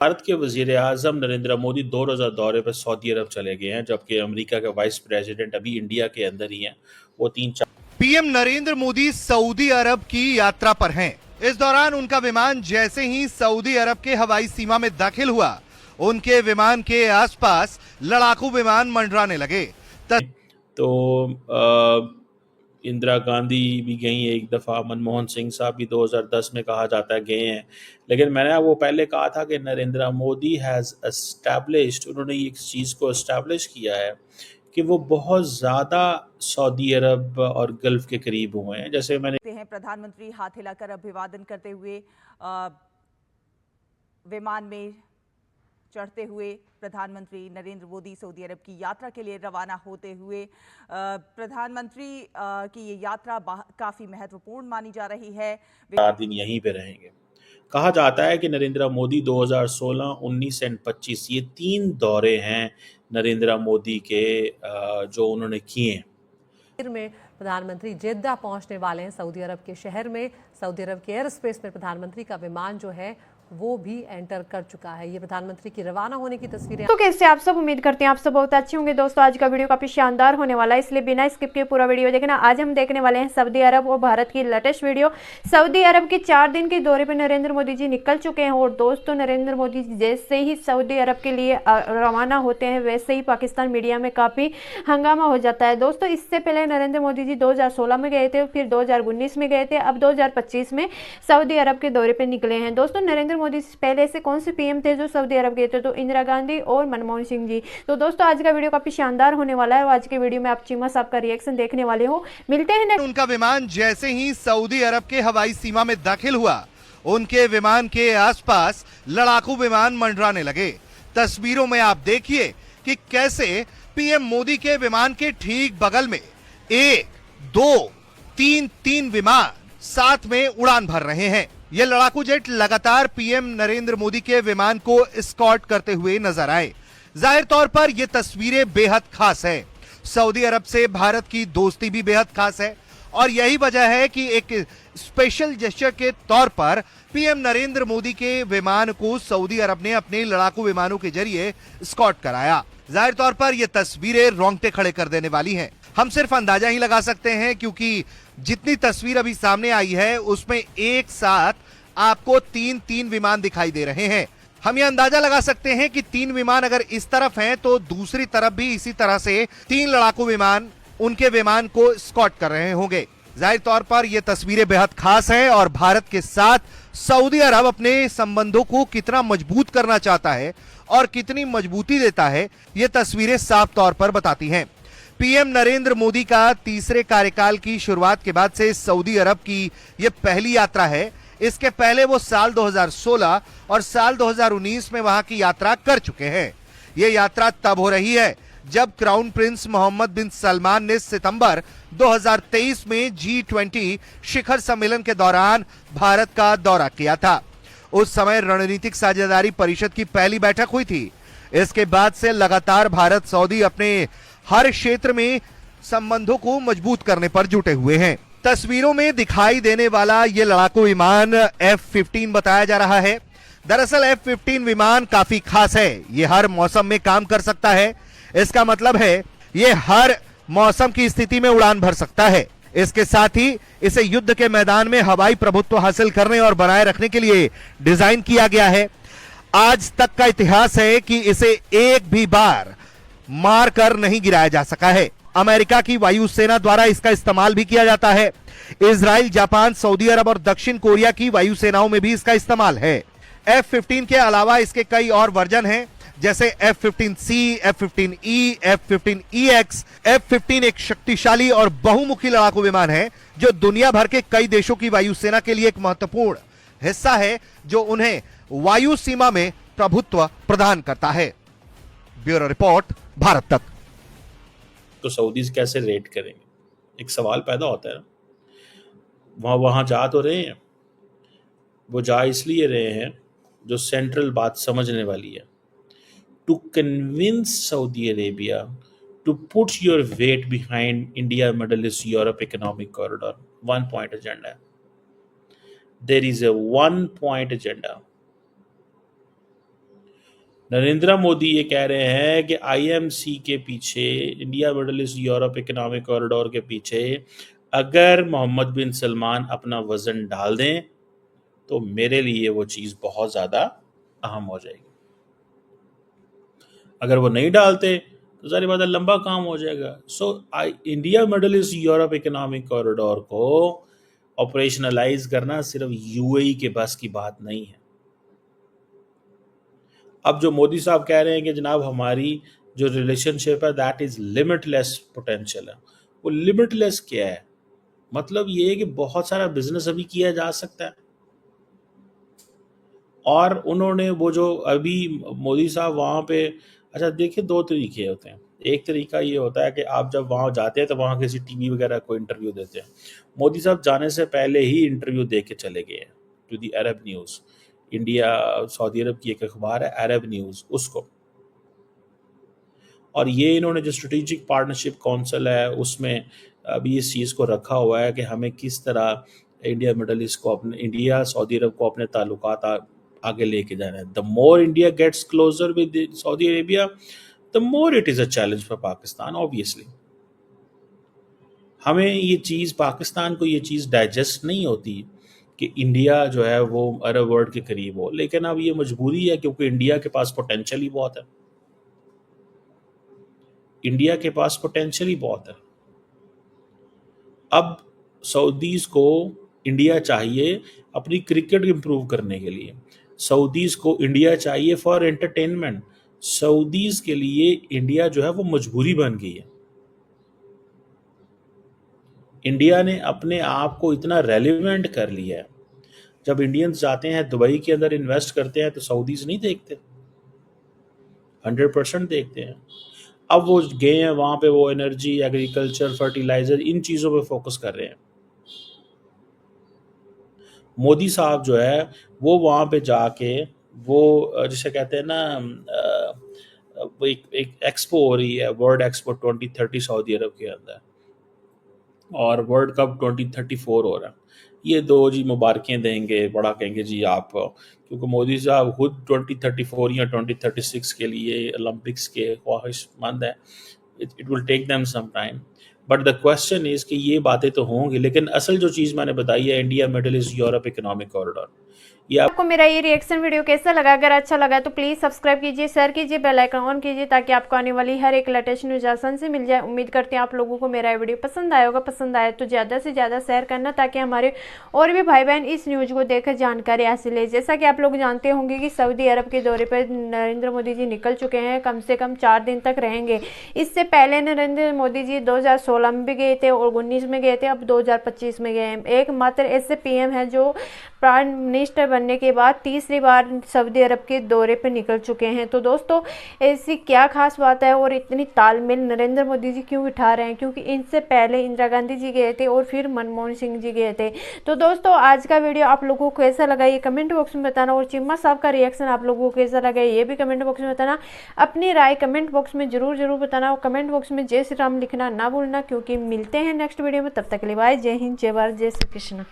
भारत के वज़ीर-ए-आज़म नरेंद्र मोदी 2 रोज़ा दौरे पर सऊदी अरब चले गए हैं, जबकि अमेरिका के वाइस प्रेसिडेंट अभी इंडिया के अंदर ही हैं। वो 3-4 PM Narendra Modi Saudi Arab की यात्रा पर हैं। इस दौरान उनका विमान जैसे ही सऊदी अरब के हवाई सीमा में दाखिल हुआ, उनके विमान के आसपास लड़ाकू विमान मंडराने लगे। तो इंदिरा गांधी भी गई एक दफ़ा, मनमोहन सिंह साहब भी 2010 में कहा जाता है गए हैं। लेकिन मैंने वो पहले कहा था कि नरेंद्र मोदी हैज़ एस्टैब्लिश्ड, उन्होंने इस चीज़ को एस्टैब्लिश किया है कि वो बहुत ज़्यादा सऊदी अरब और गल्फ़ के करीब हुए हैं। जैसे मैंने प्रधानमंत्री हाथ हिलाकर अभिवादन करते हुए विमान में चढ़ते हुए प्रधानमंत्री नरेंद्र मोदी सऊदी अरब की यात्रा के लिए रवाना होते हुए प्रधानमंत्री की ये यात्रा काफ़ी महत्वपूर्ण मानी जा रही है। 4 दिन यहीं पे रहेंगे। कहा जाता है कि नरेंद्र मोदी 2016, 19 एंड 25 ये 3 दौरे हैं नरेंद्र मोदी के जो उन्होंने किए हैं। में प्रधानमंत्री जेद्दा पहुंचने वाले हैं सऊदी अरब के शहर में। सऊदी अरब के एयर स्पेस में प्रधानमंत्री का विमान जो है वो भी एंटर कर चुका है। ये प्रधानमंत्री की रवाना होने की तस्वीरें। तो कैसे आप सब, उम्मीद करते हैं आप सब बहुत अच्छे होंगे। दोस्तों आज का वीडियो काफी शानदार होने वाला है, इसलिए बिना स्किप के पूरा वीडियो देखना। आज हम देखने वाले हैं सऊदी अरब और भारत की लेटेस्ट वीडियो। सऊदी अरब के 4 दिन के दौरे पर नरेंद्र मोदी जी निकल चुके हैं और दोस्तों नरेंद्र मोदी जी जैसे ही सऊदी अरब के लिए रवाना होते हैं वैसे ही पाकिस्तान मीडिया में काफी हंगामा हो जाता है। दोस्तों इससे पहले नरेंद्र मोदी जी 2016 में गए थे, फिर 2019 में गए थे, अब 2025 में सऊदी अरब के दौरे पर निकले हैं। दोस्तों नरेंद्र मोदी पहले से कौन से पीएम थे जो सऊदी अरब गए थे? तो इंदिरा गांधी और मनमोहन सिंह जी। तो दोस्तों आज का वीडियो काफी शानदार होने वाला है और आज के वीडियो में आप चीमा साहब का रिएक्शन देखने वाले हो। मिलते हैं। उनका विमान जैसे ही सऊदी अरब के हवाई सीमा में दाखिल हुआ, उनके विमान के आसपास लड़ाकू विमान मंडराने लगे। तस्वीरों में आप देखिए कि कैसे पीएम मोदी के विमान के ठीक बगल में 1, 2, 3 विमान साथ में उड़ान भर रहे हैं। ये लड़ाकू जेट लगातार पीएम नरेंद्र मोदी के विमान को एस्कॉर्ट करते हुए नजर आए। जाहिर तौर पर यह तस्वीरें बेहद खास है। सऊदी अरब से भारत की दोस्ती भी बेहद खास है और यही वजह है कि एक स्पेशल जेस्चर के तौर पर पीएम नरेंद्र मोदी के विमान को सऊदी अरब ने अपने लड़ाकू विमानों के जरिए एस्कॉर्ट कराया। जाहिर तौर पर यह तस्वीरें रोंगटे खड़े कर देने वाली हैं। हम सिर्फ अंदाजा ही लगा सकते हैं क्योंकि जितनी तस्वीर अभी सामने आई है उसमें एक साथ आपको 3 विमान दिखाई दे रहे हैं। हम ये अंदाजा लगा सकते हैं कि 3 विमान अगर इस तरफ हैं तो दूसरी तरफ भी इसी तरह से 3 लड़ाकू विमान उनके विमान को एस्कॉर्ट कर रहे होंगे। जाहिर तौर पर यह तस्वीरें बेहद खास हैं और भारत के साथ सऊदी अरब अपने संबंधों को कितना मजबूत करना चाहता है और कितनी मजबूती देता है, ये तस्वीरें साफ तौर पर बताती हैं। पीएम नरेंद्र मोदी का तीसरे कार्यकाल की शुरुआत के बाद से सऊदी अरब की यह पहली यात्रा है। इसके पहले वो साल 2016 और साल 2019 में वहां की यात्रा कर चुके हैं। यह यात्रा तब हो रही है जब क्राउन प्रिंस मोहम्मद बिन सलमान ने सितंबर 2023 में G20 शिखर सम्मेलन के दौरान भारत का दौरा किया था। उस समय रणनीतिक साझेदारी परिषद की पहली बैठक हुई थी। इसके बाद से लगातार भारत सऊदी अपने हर क्षेत्र में संबंधों को मजबूत करने पर जुटे हुए हैं। तस्वीरों में दिखाई देने वाला ये लड़ाकू विमान F-15 बताया जा रहा है। दरअसल F-15 विमान काफी खास है। ये हर मौसम में काम कर सकता है। इसका मतलब है ये हर मौसम की स्थिति में उड़ान भर सकता है। इसके साथ ही इसे युद्ध के मैदान में हवाई प्रभुत्व हासिल करने और बनाए रखने के लिए डिजाइन किया गया है। आज तक का इतिहास है कि इसे एक भी बार मार कर नहीं गिराया जा सका है। अमेरिका की वायुसेना द्वारा इसका इस्तेमाल भी किया जाता है। इजराइल, जापान, सऊदी अरब और दक्षिण कोरिया की वायुसेनाओं में भी इसका इस्तेमाल है। F-15 के अलावा इसके कई और वर्जन हैं, जैसे F-15C, F-15E, F-15EX। F-15 एक शक्तिशाली और बहुमुखी लड़ाकू विमान है जो दुनिया भर के कई देशों की वायुसेना के लिए एक महत्वपूर्ण हिस्सा है, जो उन्हें वायु सीमा में प्रभुत्व प्रदान करता है। ब्यूरो रिपोर्ट, भारत तक। तो सऊदीज कैसे रेट करेंगे, एक सवाल पैदा होता है ना। वहाँ जा तो रहे हैं, वो जा इसलिए रहे हैं जो सेंट्रल बात समझने वाली है, to convince Saudi Arabia to put your weight behind India, Middle East, Europe economic corridor. 1 point agenda है। There is a 1 point agenda. Narendra Modi ये कह रहे हैं कि IMC के पीछे, India Middle East Europe economic corridor के पीछे अगर मोहम्मद बिन सलमान अपना वजन डाल दें तो मेरे लिए वो चीज़ बहुत ज़्यादा अहम हो जाएगी। अगर वो नहीं डालते तो सारी बात लंबा काम हो जाएगा। So India Middle East Europe economic corridor को ऑपरेशनलाइज करना सिर्फ UAE के बस की बात नहीं है। अब जो मोदी साहब कह रहे हैं कि जनाब हमारी जो रिलेशनशिप है दैट इज लिमिटलेस पोटेंशियल है, वो लिमिटलेस क्या है? मतलब ये है कि बहुत सारा बिजनेस अभी किया जा सकता है। और उन्होंने वो जो अभी मोदी साहब वहाँ पे, अच्छा देखिए, दो तरीके होते हैं। एक तरीका ये होता है कि आप जब वहाँ जाते हैं तो वहाँ किसी टीवी वगैरह को इंटरव्यू देते हैं। मोदी साहब जाने से पहले ही इंटरव्यू दे के चले गए हैं to the Arab News. India Saudi Arab की एक अखबार है अरब न्यूज़, उसको। और ये इन्होंने जो स्ट्रेटेजिक पार्टनरशिप काउंसिल है उसमें अभी इस चीज़ को रखा हुआ है कि हमें किस तरह इंडिया मिडल ईस्ट को, अपने इंडिया सऊदी अरब को अपने ताल्लुकात आगे लेके जाना है। The more India gets closer with Saudi Arabia the more it is a challenge for Pakistan. Obviously हमें ये चीज़, पाकिस्तान को ये चीज़ डाइजेस्ट नहीं होती कि इंडिया जो है वो अरब वर्ल्ड के करीब हो, लेकिन अब ये मजबूरी है क्योंकि इंडिया के पास पोटेंशियल ही बहुत है। इंडिया के पास पोटेंशियल ही बहुत है। अब सऊदीज़ को इंडिया चाहिए अपनी क्रिकेट इंप्रूव करने के लिए, सऊदीज़ को इंडिया चाहिए फॉर एंटरटेनमेंट। सऊदीज़ के लिए इंडिया जो है वो मजबूरी बन गई है। इंडिया ने अपने आप को इतना रेलिवेंट कर लिया है, जब इंडियंस जाते हैं दुबई के अंदर इन्वेस्ट करते हैं तो सऊदीज़ नहीं देखते, 100% देखते हैं। अब वो गए हैं वहाँ पे, वो एनर्जी, एग्रीकल्चर, फर्टिलाइजर, इन चीज़ों पे फोकस कर रहे हैं। मोदी साहब जो है वो वहाँ पे जाके वो जिसे कहते हैं ना, वो एक एक्सपो हो रही है, वर्ल्ड एक्सपो 2030 सऊदी अरब के अंदर, और वर्ल्ड कप 2034 हो रहा है। ये दो जी मुबारकें देंगे, बड़ा कहेंगे जी आप, क्योंकि मोदी साहब खुद 2034 या 2036 के लिए ओलंपिक्स के ख्वाहिशमंद है। It will take them some time, but the question is कि ये बातें तो होंगी, लेकिन असल जो चीज़ मैंने बताई है India Middle East Europe economic corridor, ये आपको मेरा ये रिएक्शन वीडियो कैसा लगा? अगर अच्छा लगा तो प्लीज सब्सक्राइब कीजिए, शेयर कीजिए, बेल आइकन ऑन कीजिए ताकि आपको आने वाली हर एक लेटेस्ट न्यूज आसान से मिल जाए। उम्मीद करते हैं आप लोगों को मेरा वीडियो पसंद आया होगा। पसंद आए तो ज़्यादा से ज़्यादा शेयर करना ताकि हमारे और भी भाई बहन इस न्यूज को देखकर जानकारी हासिल ले। जैसा कि आप लोग जानते होंगे कि सऊदी अरब के दौरे पर नरेंद्र मोदी जी निकल चुके हैं, कम से कम 4 दिन तक रहेंगे। इससे पहले नरेंद्र मोदी जी 2016 में भी गए थे और 19 में गए थे, अब 2025 में गए हैं। एकमात्र ऐसे PM है जो प्राइम मिनिस्टर बनने के बाद तीसरी बार सऊदी अरब के दौरे पर निकल चुके हैं। तो दोस्तों ऐसी क्या खास बात है और इतनी तालमेल नरेंद्र मोदी जी क्यों बिठा रहे हैं? क्योंकि इनसे पहले इंदिरा गांधी जी गए थे और फिर मनमोहन सिंह जी गए थे। तो दोस्तों आज का वीडियो आप लोगों को कैसा लगा ये कमेंट बॉक्स में बताना, और चिम्मा साहब का रिएक्शन आप लोगों को कैसा लगा ये भी कमेंट बॉक्स में बताना। अपनी राय कमेंट बॉक्स में जरूर बताना, और कमेंट बॉक्स में जय श्री राम लिखना ना भूलना, क्योंकि मिलते हैं नेक्स्ट वीडियो में। तब तक के लिए बाय, जय हिंद, जय भारत, जय श्री कृष्ण।